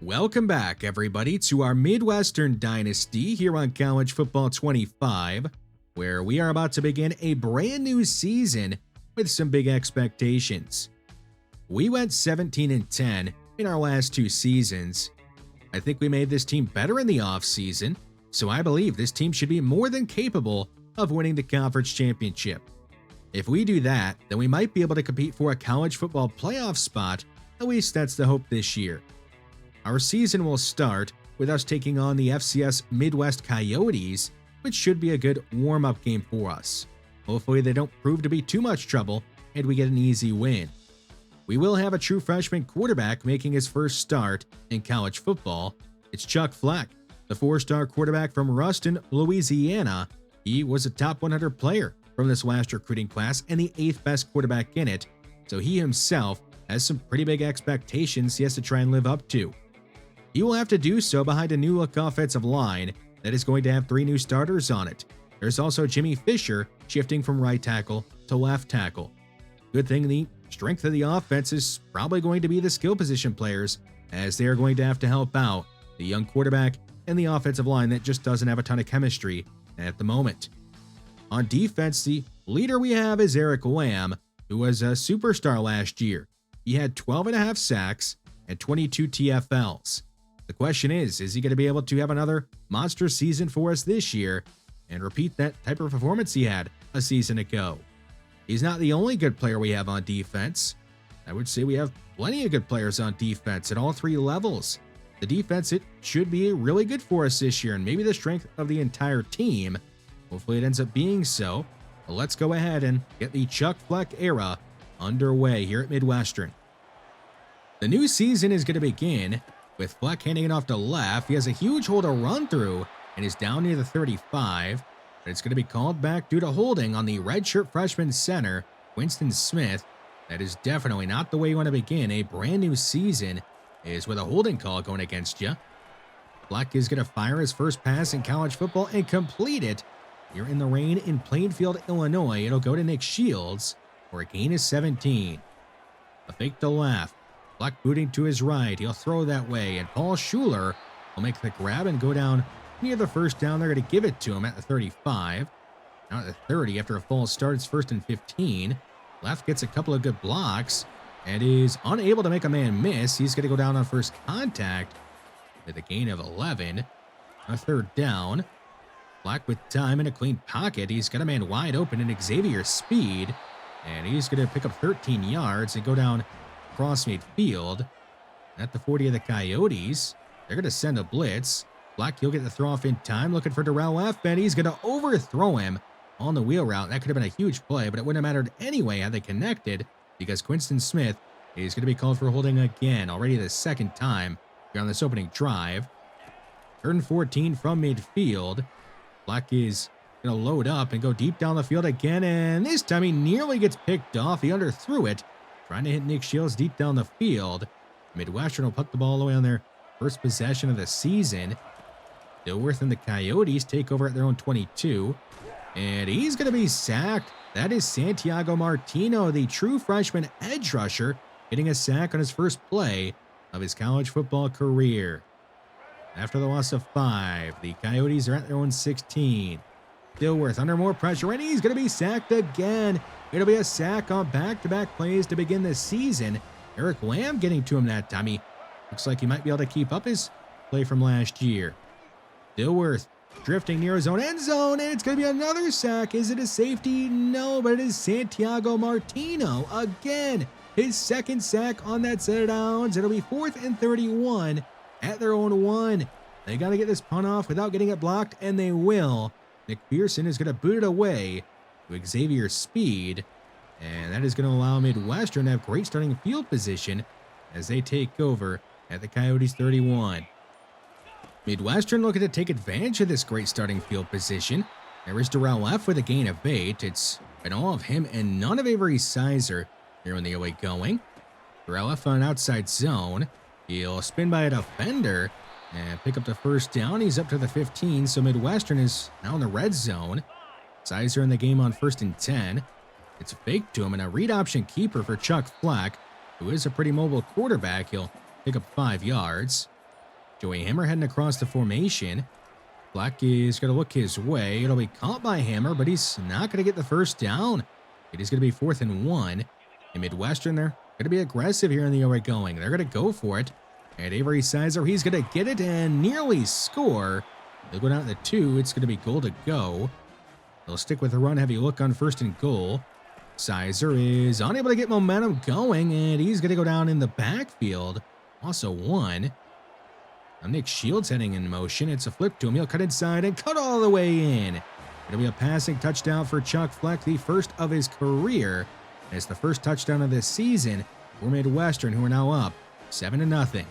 Welcome back, everybody, to our Midwestern Dynasty here on College Football 25, where we are about to begin a brand new season with some big expectations. We went 17-10 in our last two seasons. I think we made this team better in the offseason, so I believe this team should be more than capable of winning the conference championship. If we do that, then we might be able to compete for a college football playoff spot. At least that's the hope this year. Our season will start with us taking on the FCS Midwest Coyotes, which should be a good warm-up game for us. Hopefully they don't prove to be too much trouble and we get an easy win. We will have a true freshman quarterback making his first start in college football. It's Chuck Fleck, the four-star quarterback from Ruston, Louisiana. He was a top 100 player from this last recruiting class and the 8th best quarterback in it, so he himself has some pretty big expectations he has to try and live up to. He will have to do so behind a new-look offensive line that is going to have 3 new starters on it. There's also Jimmy Fisher shifting from right tackle to left tackle. Good thing the strength of the offense is probably going to be the skill position players, as they are going to have to help out the young quarterback and the offensive line that just doesn't have a ton of chemistry at the moment. On defense, the leader we have is Eric Lamb, who was a superstar last year. He had 12.5 sacks and 22 TFLs. The question is he going to be able to have another monstrous season for us this year and repeat that type of performance he had a season ago? He's not the only good player we have on defense. I would say we have plenty of good players on defense at all 3 levels. The defense, it should be really good for us this year and maybe the strength of the entire team. Hopefully it ends up being so. But let's go ahead and get the Chuck Fleck era underway here at Midwestern. The new season is going to begin with Fleck handing it off to left. He has a huge hole to run through and is down near the 35, but it's going to be called back due to holding on the redshirt freshman center, Winston Smith. That is definitely not the way you want to begin a brand new season, is with a holding call going against you. Fleck is going to fire his first pass in college football and complete it. You're in the rain in Plainfield, Illinois. It'll go to Nick Shields for a gain of 17. A fake to left. Fleck booting to his right. He'll throw that way, and Paul Schuler will make the grab and go down near the first down. They're going to give it to him at the 35. Now at the 30 after a false start. It's 1st and 15. Left gets a couple of good blocks and is unable to make a man miss. He's going to go down on first contact with a gain of 11. A 3rd down. Fleck with time in a clean pocket. He's got a man wide open in Xavier Speed, and he's going to pick up 13 yards and go down across midfield. At the 40 of the Coyotes, they're going to send a blitz. Fleck, he'll get the throw off in time, looking for Darrell F, and he's going to overthrow him on the wheel route. That could have been a huge play, but it wouldn't have mattered anyway had they connected, because Winston Smith is going to be called for holding again, already the 2nd time here on this opening drive. 3rd and 14 from midfield. Fleck is going to load up and go deep down the field again, and this time he nearly gets picked off. He underthrew it, trying to hit Nick Shields deep down the field. Midwestern will put the ball away on their first possession of the season. Dilworth and the Coyotes take over at their own 22. And he's going to be sacked. That is Santiago Martino, the true freshman edge rusher, getting a sack on his first play of his college football career. After the loss of 5, the Coyotes are at their own 16. Dilworth under more pressure, and he's going to be sacked again. It'll be a sack on back-to-back plays to begin the season. Eric Lamb getting to him that time. He looks like he might be able to keep up his play from last year. Dilworth drifting near his own end zone, and it's going to be another sack. Is it a safety? No, but it is Santiago Martino again. His 2nd sack on that set of downs. It'll be 4th and 31 at their own 1. They got to get this punt off without getting it blocked, and they will. Nick Pearson is going to boot it away to Xavier Speed, and that is going to allow Midwestern to have great starting field position as they take over at the Coyotes 31. Midwestern looking to take advantage of this great starting field position. There is Darrell F with a gain of 8. It's been all of him and none of Avery Sizer here in the away going. Darrell F on an outside zone. He'll spin by a defender and pick up the first down. He's up to the 15, so Midwestern is now in the red zone. Sizer in the game on 1st and 10. It's a fake to him and a read option keeper for Chuck Fleck, who is a pretty mobile quarterback. He'll pick up 5 yards. Joey Hammer heading across the formation. Fleck is going to look his way. It'll be caught by Hammer, but he's not going to get the first down. It is going to be 4th and 1. In Midwestern, they're going to be aggressive here in the way going. They're going to go for it. And Avery Sizer, he's going to get it and nearly score. They'll go down to 2. It's going to be goal to go. They'll stick with a run-heavy look on 1st and goal. Sizer is unable to get momentum going, and he's going to go down in the backfield. Also 1. Now Nick Shields heading in motion. It's a flip to him. He'll cut inside and cut all the way in. It'll be a passing touchdown for Chuck Fleck, the first of his career. And it's the first touchdown of this season for Midwestern, who are now up 7-0.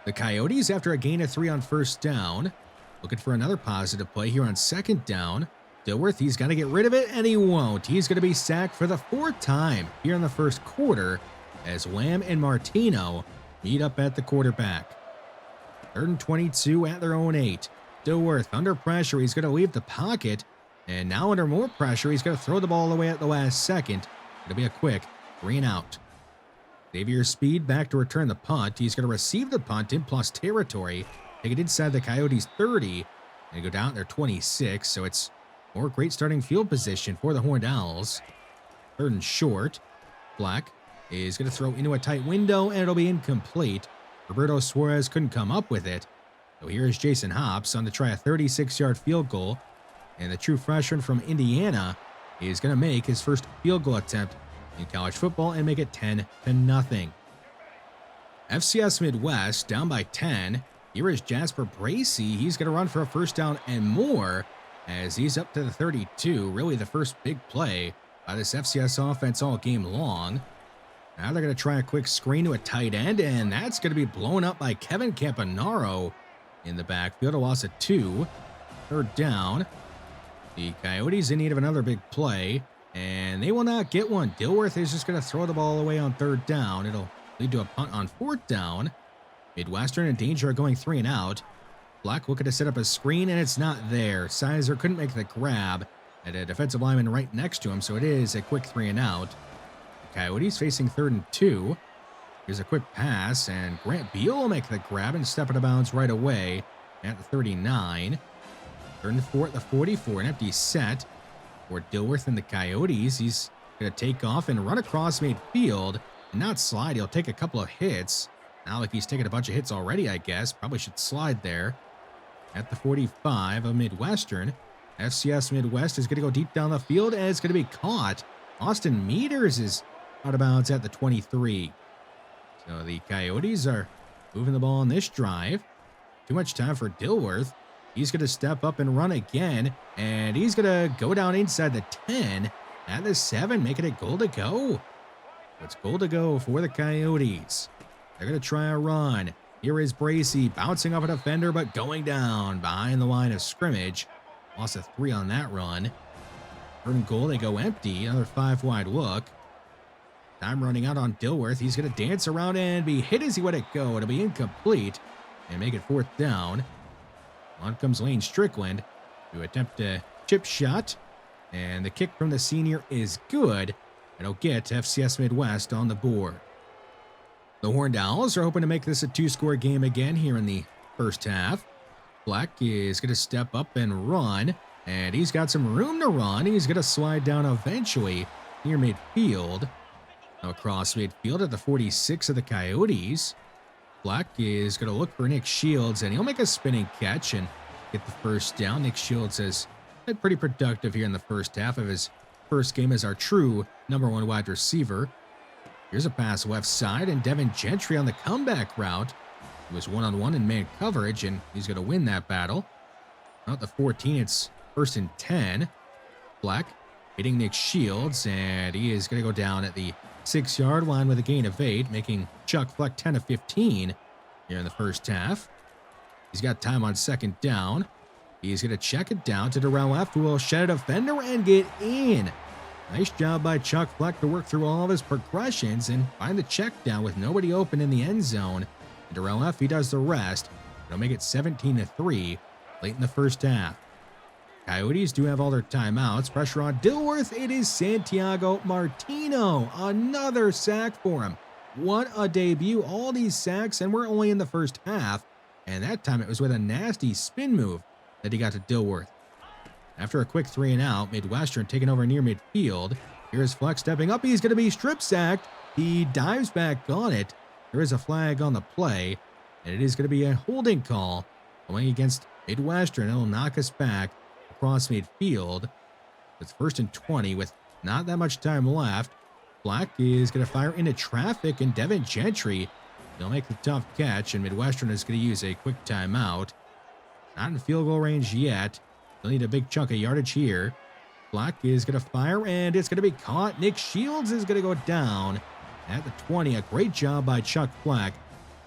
The Coyotes, after a gain of 3 on 1st down, looking for another positive play here on 2nd down. Dilworth, he's got to get rid of it, and he won't. He's going to be sacked for the 4th time here in the 1st quarter as Wham and Martino meet up at the quarterback. 3rd and 22 at their own 8. Dilworth under pressure. He's going to leave the pocket. And now under more pressure, he's going to throw the ball away at the last second. It'll be a quick 3 and out. Xavier Speed back to return the punt. He's going to receive the punt in plus territory. Take it inside the Coyotes 30. And go down their 26. So it's more great starting field position for the Horned Owls. 3rd and short. Fleck is going to throw into a tight window, and it'll be incomplete. Roberto Suarez couldn't come up with it. So here's Jason Hops on to try a 36-yard field goal. And the true freshman from Indiana is going to make his first field goal attempt in college football and make it 10-0. FCS Midwest down by 10. Here is Jasper Bracey. He's going to run for a 1st down and more as he's up to the 32. Really the first big play by this FCS offense all game long. Now they're going to try a quick screen to a tight end, and that's going to be blown up by Kevin Campanaro in the backfield. A loss of 2. 3rd down. The Coyotes in need of another big play, and they will not get one. Dilworth is just going to throw the ball away on 3rd down. It'll lead to a punt on 4th down. Midwestern in danger of going 3 and out. Fleck looking to set up a screen, and it's not there. Sizer couldn't make the grab at a defensive lineman right next to him, so it is a quick 3 and out. Coyotes facing 3rd and 2. Here's a quick pass, and Grant Beal will make the grab and step out of bounds right away at the 39. 3rd and 4 at the 44. An empty set for Dilworth and the Coyotes. He's going to take off and run across midfield and not slide. He'll take a couple of hits. Now, like he's taken a bunch of hits already, I guess. Probably should slide there. At the 45 of Midwestern, FCS Midwest is going to go deep down the field, and it's going to be caught. Austin Meters is out of bounds at the 23. So the Coyotes are moving the ball on this drive. Too much time for Dilworth. He's going to step up and run again, and he's going to go down inside the 10 at the 7, making it goal to go. It's goal to go for the Coyotes. They're going to try a run. Here is Bracey bouncing off a defender, but going down behind the line of scrimmage. Loss of 3 on that run. 3rd and goal, they go empty. Another 5-wide look. Time running out on Dilworth. He's going to dance around and be hit as he let it go. It'll be incomplete and make it 4th down. On comes Lane Strickland to attempt a chip shot. And the kick from the senior is good. It'll get FCS Midwest on the board. The Horned Owls are hoping to make this a 2-score game again here in the 1st half. Fleck is going to step up and run. And he's got some room to run. He's going to slide down eventually near midfield. Now across midfield at the 46 of the Coyotes. Fleck is going to look for Nick Shields, and he'll make a spinning catch and get the 1st down. Nick Shields has been pretty productive here in the 1st half of his first game as our true #1 wide receiver. Here's a pass left side, and Devin Gentry on the comeback route. He was one-on-one in man coverage, and he's going to win that battle. Out the 14, it's 1st and 10. Fleck hitting Nick Shields, and he is going to go down at the 6-yard line with a gain of 8, making Chuck Fleck 10 of 15 here in the 1st half. He's got time on 2nd down. He's going to check it down to the left, who will shed a defender and get in. Nice job by Chuck Fleck to work through all of his progressions and find the check down with nobody open in the end zone. And Darrell F., he does the rest. It'll make it 17-3 late in the 1st half. Coyotes do have all their timeouts. Pressure on Dilworth. It is Santiago Martino. Another sack for him. What a debut. All these sacks, and we're only in the 1st half. and that time it was with a nasty spin move that he got to Dilworth. After a quick 3 and out, Midwestern taking over near midfield. Here's Fleck stepping up. He's going to be strip sacked. He dives back on it. There is a flag on the play, and it is going to be a holding call going against Midwestern. It'll knock us back across midfield. It's 1st and 20 with not that much time left. Fleck is going to fire into traffic, and Devin Gentry, he'll make the tough catch, and Midwestern is going to use a quick timeout. Not in field goal range yet. They'll need a big chunk of yardage here. Fleck is going to fire, and it's going to be caught. Nick Shields is going to go down at the 20. A great job by Chuck Fleck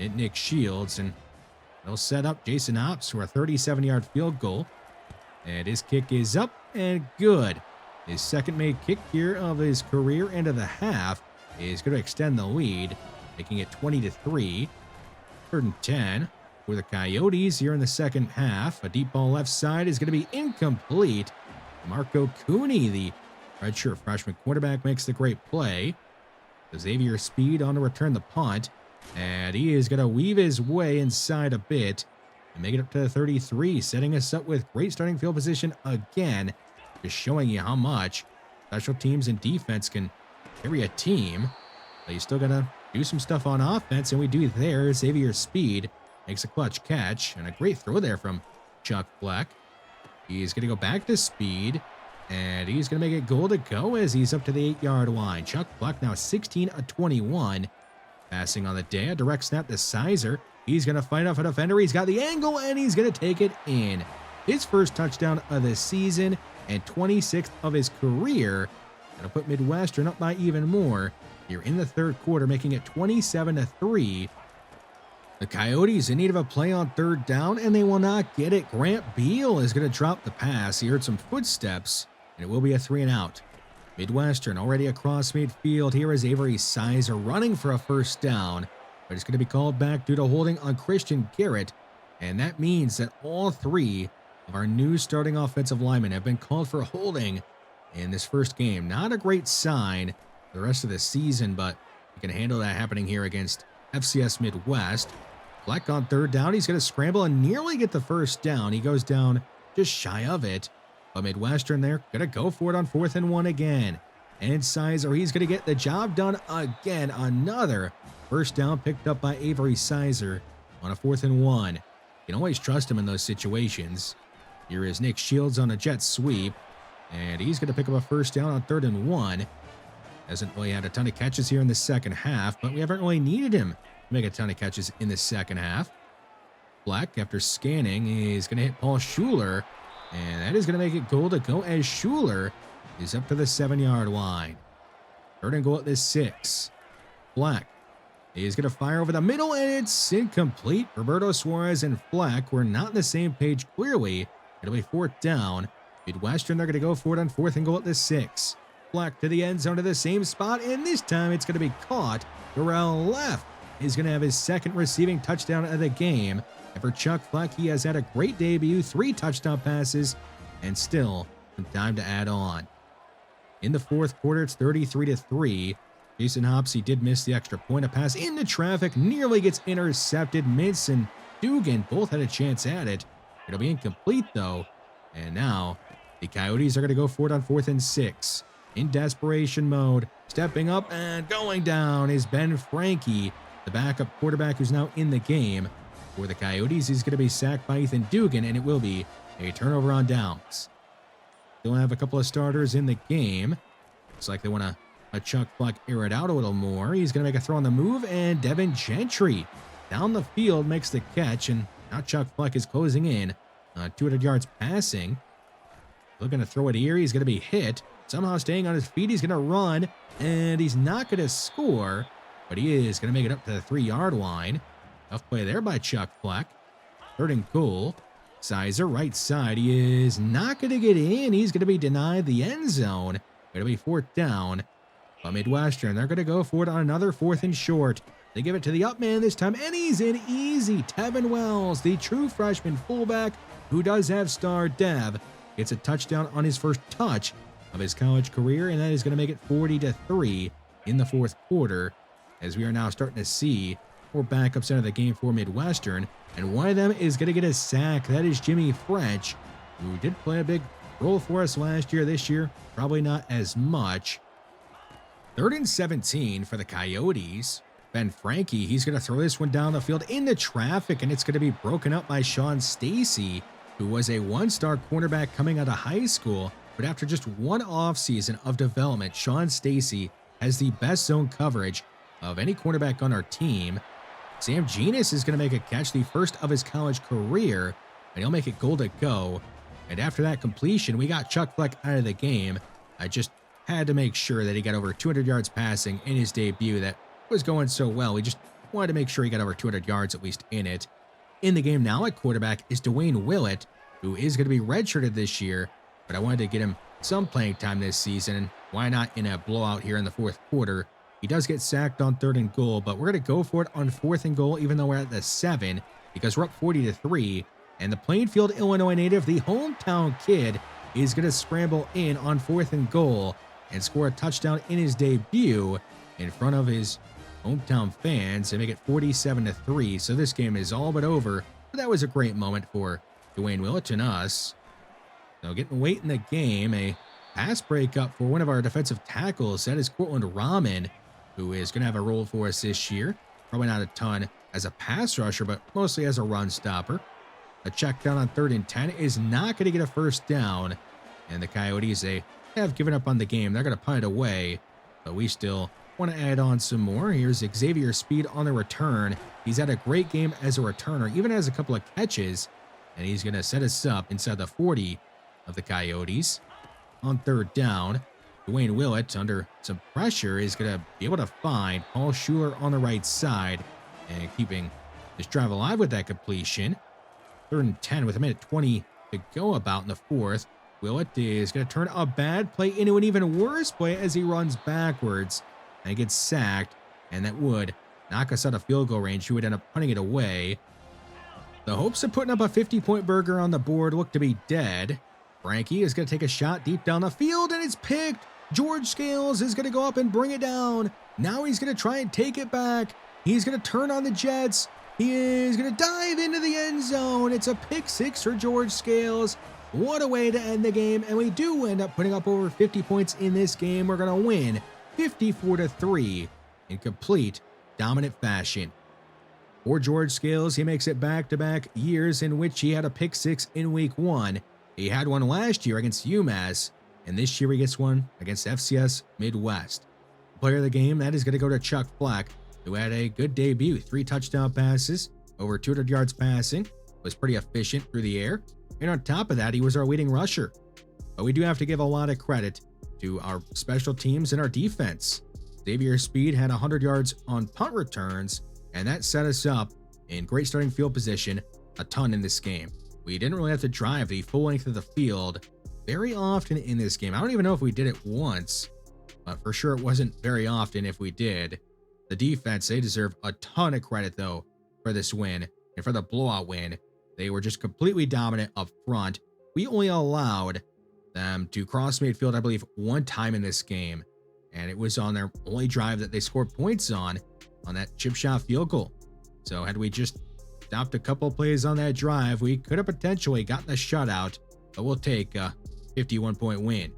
and Nick Shields, and they'll set up Jason Ops for a 37-yard field goal. And his kick is up and good. His second made kick here of his career into the half is going to extend the lead, making it 20-3. 3rd and 10 for the Coyotes here in the second half. A deep ball left side is going to be incomplete. Marco Cooney, the redshirt freshman quarterback, makes the great play. Xavier Speed on to return the punt, and he is going to weave his way inside a bit and make it up to the 33, setting us up with great starting field position again, just showing you how much special teams and defense can carry a team. But you still got to do some stuff on offense, and we do there. Xavier Speed makes a clutch catch, and a great throw there from Chuck Fleck. He's going to go back to Speed, and he's going to make it goal to go as he's up to the 8-yard line. Chuck Fleck now 16 of 21. Passing on the day, a direct snap to Sizer. He's going to fight off a defender. He's got the angle, and he's going to take it in. His first touchdown of the season and 26th of his career. That'll put Midwestern up by even more here in the third quarter, making it 27-3. The Coyotes in need of a play on 3rd down, and they will not get it. Grant Beal is going to drop the pass. He heard some footsteps, and it will be a 3 and out. Midwestern already across midfield. Here is Avery Sizer running for a 1st down, but it's going to be called back due to holding on Christian Garrett, and that means that all 3 of our new starting offensive linemen have been called for holding in this first game. Not a great sign for the rest of the season, but you can handle that happening here against FCS Midwest. Fleck on 3rd down. He's going to scramble and nearly get the 1st down. He goes down just shy of it. But Midwestern there, going to go for it on 4th and 1 again. And Sizer, he's going to get the job done again. Another 1st down picked up by Avery Sizer on a 4th and 1. You can always trust him in those situations. Here is Nick Shields on a jet sweep. And he's going to pick up a 1st down on 3rd and 1. Hasn't really had a ton of catches here in the second half, but we haven't really needed him to make a ton of catches in the second half. Fleck, after scanning, is going to hit Paul Schuler, and that is going to make it goal to go as Schuler is up to the 7-yard line. 3rd and goal at the 6. Fleck is going to fire over the middle, and it's incomplete. Roberto Suarez and Fleck were not on the same page clearly. It'll be 4th down. Midwestern, they're going to go for it on 4th and goal at the 6. Fleck to the end zone to the same spot, and this time it's going to be caught. Darrell Left is going to have his 2nd receiving touchdown of the game. And for Chuck Fleck, he has had a great debut, 3 touchdown passes, and still some time to add on. In the 4th quarter, it's 33-3. Jason Hopsey did miss the extra point. A pass into traffic nearly gets intercepted. Mintz and Dugan both had a chance at it. It'll be incomplete, though. And now the Coyotes are going to go for it on 4th and 6. In desperation mode, stepping up and going down is Ben Frankie, the backup quarterback who's now in the game. For the Coyotes, he's going to be sacked by Ethan Dugan, and it will be a turnover on downs. They'll have a couple of starters in the game. Looks like they want to let Chuck Fleck air it out a little more. He's going to make a throw on the move, and Devin Gentry down the field makes the catch, and now Chuck Fleck is closing in 200 yards passing. Looking to throw it here. He's going to be hit. Somehow staying on his feet. He's going to run, and he's not going to score, but he is going to make it up to the 3-yard line. Tough play there by Chuck Fleck. 3rd and goal. Sizer, right side. He is not going to get in. He's going to be denied the end zone. It'll be 4th down. But Midwestern, they're going to go for it on another 4th and short. They give it to the up man this time, and he's in easy. Tevin Wells, the true freshman fullback who does have star Dev, gets a touchdown on his first touch of his college career, and that is going to make it 40-3 in the 4th quarter, as we are now starting to see 4 backups out of the game for Midwestern, and one of them is going to get a sack. That is Jimmy French, who did play a big role for us last year. This year, probably not as much. 3rd and 17 for the Coyotes. Ben Frankie, he's going to throw this one down the field into traffic, and it's going to be broken up by Sean Stacy, who was a 1-star cornerback coming out of high school. But after just one offseason of development, Sean Stacy has the best zone coverage of any cornerback on our team. Sam Genus is going to make a catch, the first of his college career, and he'll make it goal to go. And after that completion, we got Chuck Fleck out of the game. I just had to make sure that he got over 200 yards passing in his debut. That was going so well. We just wanted to make sure he got over 200 yards at least in it. In the game now at quarterback is Dwayne Willett, who is going to be redshirted this year, but I wanted to get him some playing time this season. Why not in a blowout here in the 4th quarter? He does get sacked on 3rd and goal, but we're going to go for it on 4th and goal, even though we're at the 7, because we're up 40-3. And the Plainfield, Illinois native, the hometown kid, is going to scramble in on 4th and goal and score a touchdown in his debut in front of his hometown fans and make it 47-3. So this game is all but over, but that was a great moment for Dwayne Willett and us. So getting late in the game, a pass breakup for one of our defensive tackles. That is Cortland Rahman, who is going to have a role for us this year. Probably not a ton as a pass rusher, but mostly as a run stopper. A check down on 3rd and 10 is not going to get a first down. And the Coyotes, they have given up on the game. They're going to punt it away, but we still want to add on some more. Here's Xavier Speed on the return. He's had a great game as a returner, even has a couple of catches, and he's going to set us up inside the 40 of the Coyotes. On 3rd down, Dwayne Willett, under some pressure, is going to be able to find Paul Schuler on the right side and keeping this drive alive with that completion. 3rd and 10 with a minute 20 to go about in the 4th. Willett is going to turn a bad play into an even worse play as he runs backwards and gets sacked, and that would knock us out of field goal range. He would end up punting it away. The hopes of putting up a 50-point burger on the board look to be dead. Frankie is going to take a shot deep down the field, and it's picked. George Scales is going to go up and bring it down. Now he's going to try and take it back. He's going to turn on the Jets. He is going to dive into the end zone. It's a pick 6 for George Scales. What a way to end the game, and we do end up putting up over 50 points in this game. We're going to win 54-3 in complete dominant fashion. For George Scales, he makes it back-to-back years in which he had a pick 6 in week 1. He had one last year against UMass, and this year he gets one against FCS Midwest. Player of the game, that is going to go to Chuck Fleck, who had a good debut. 3 touchdown passes, over 200 yards passing, was pretty efficient through the air. And on top of that, he was our leading rusher. But we do have to give a lot of credit to our special teams and our defense. Xavier Speed had 100 yards on punt returns, and that set us up in great starting field position a ton in this game. We didn't really have to drive the full length of the field very often in this game. I don't even know if we did it once, but for sure it wasn't very often if we did. The defense, they deserve a ton of credit, though, for this win and for the blowout win. They were just completely dominant up front. We only allowed them to cross midfield, I believe, one time in this game, and it was on their only drive that they scored points on that chip shot field goal. So had we just stopped a couple plays on that drive, we could have potentially gotten a shutout, but we'll take a 51-point win.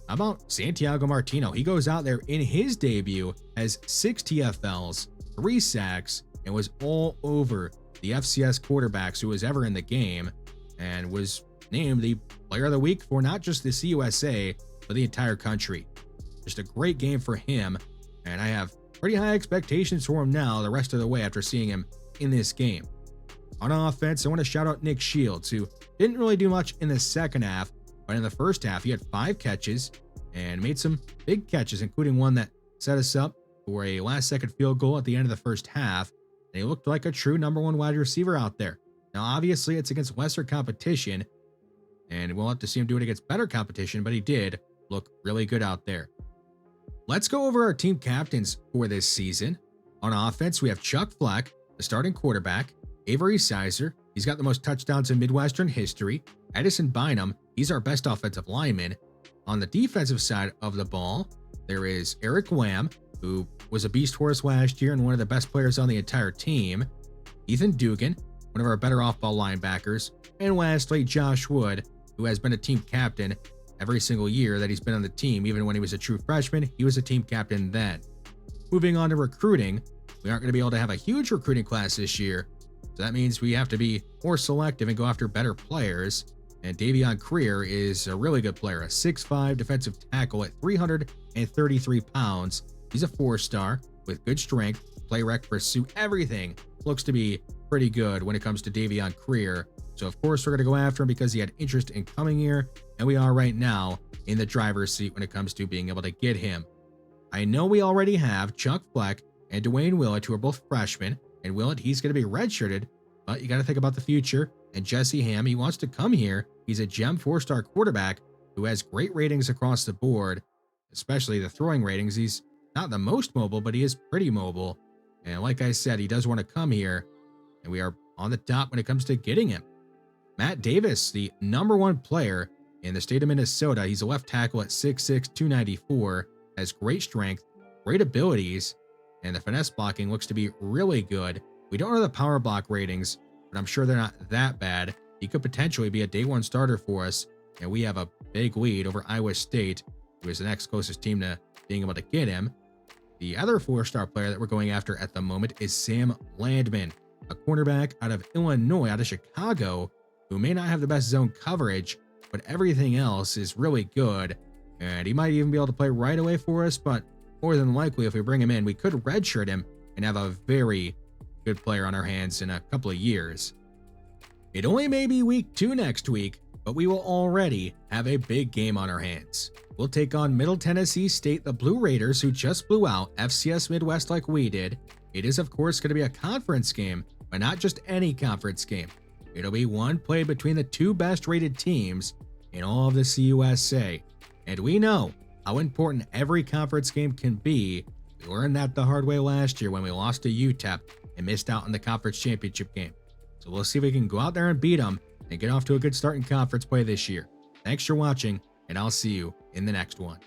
How about Santiago Martino? He goes out there in his debut, has 6 TFLs, 3 sacks, and was all over the FCS quarterbacks who was ever in the game, and was named the player of the week for not just the CUSA, but the entire country. Just a great game for him, and I have pretty high expectations for him now the rest of the way after seeing him in this game. On offense, I want to shout out Nick Shields, who didn't really do much in the second half, but in the first half, he had 5 catches and made some big catches, including one that set us up for a last-second field goal at the end of the first half. And he looked like a true number 1 wide receiver out there. Now, obviously, it's against lesser competition, and we'll have to see him do it against better competition, but he did look really good out there. Let's go over our team captains for this season. On offense, we have Chuck Fleck, the starting quarterback, Avery Sizer, he's got the most touchdowns in Midwestern history, Edison Bynum, he's our best offensive lineman. On the defensive side of the ball, there is Eric Wham, who was a beast horse last year and one of the best players on the entire team, Ethan Dugan, one of our better off-ball linebackers, and lastly, Josh Wood, who has been a team captain every single year that he's been on the team. Even when he was a true freshman, he was a team captain then. Moving on to recruiting, we aren't going to be able to have a huge recruiting class this year, so that means we have to be more selective and go after better players. And Davion Creer is a really good player, a 6'5" defensive tackle at 333 pounds. He's a 4-star with good strength, play rec, pursuit, everything looks to be pretty good when it comes to Davion Creer. So of course we're going to go after him because he had interest in coming here, and we are right now in the driver's seat when it comes to being able to get him. I know we already have Chuck Fleck and Dwayne Willett, who are both freshmen, and Willett, he's going to be redshirted, but you got to think about the future. And Jesse Ham, he wants to come here. He's a gem 4-star quarterback who has great ratings across the board, especially the throwing ratings. He's not the most mobile, but he is pretty mobile. And like I said, he does want to come here, and we are on the top when it comes to getting him. Matt Davis, the #1 player in the state of Minnesota. He's a left tackle at 6'6", 294, has great strength, great abilities, and the finesse blocking looks to be really good. We don't know the power block ratings, but I'm sure they're not that bad. He could potentially be a day one starter for us, and we have a big lead over Iowa State, who is the next closest team to being able to get him. The other 4-star player that we're going after at the moment is Sam Landman, a cornerback out of Illinois, out of Chicago, who may not have the best zone coverage, but everything else is really good, and he might even be able to play right away for us, but more than likely, if we bring him in, we could redshirt him and have a very good player on our hands in a couple of years. It only may be week 2 next week, but we will already have a big game on our hands. We'll take on Middle Tennessee State, the Blue Raiders, who just blew out FCS Midwest like we did. It is, of course, going to be a conference game, but not just any conference game. It'll be one played between the 2 best rated teams in all of the CUSA. And we know how important every conference game can be. We learned that the hard way last year when we lost to UTEP and missed out on the conference championship game. So we'll see if we can go out there and beat them and get off to a good start in conference play this year. Thanks for watching, and I'll see you in the next one.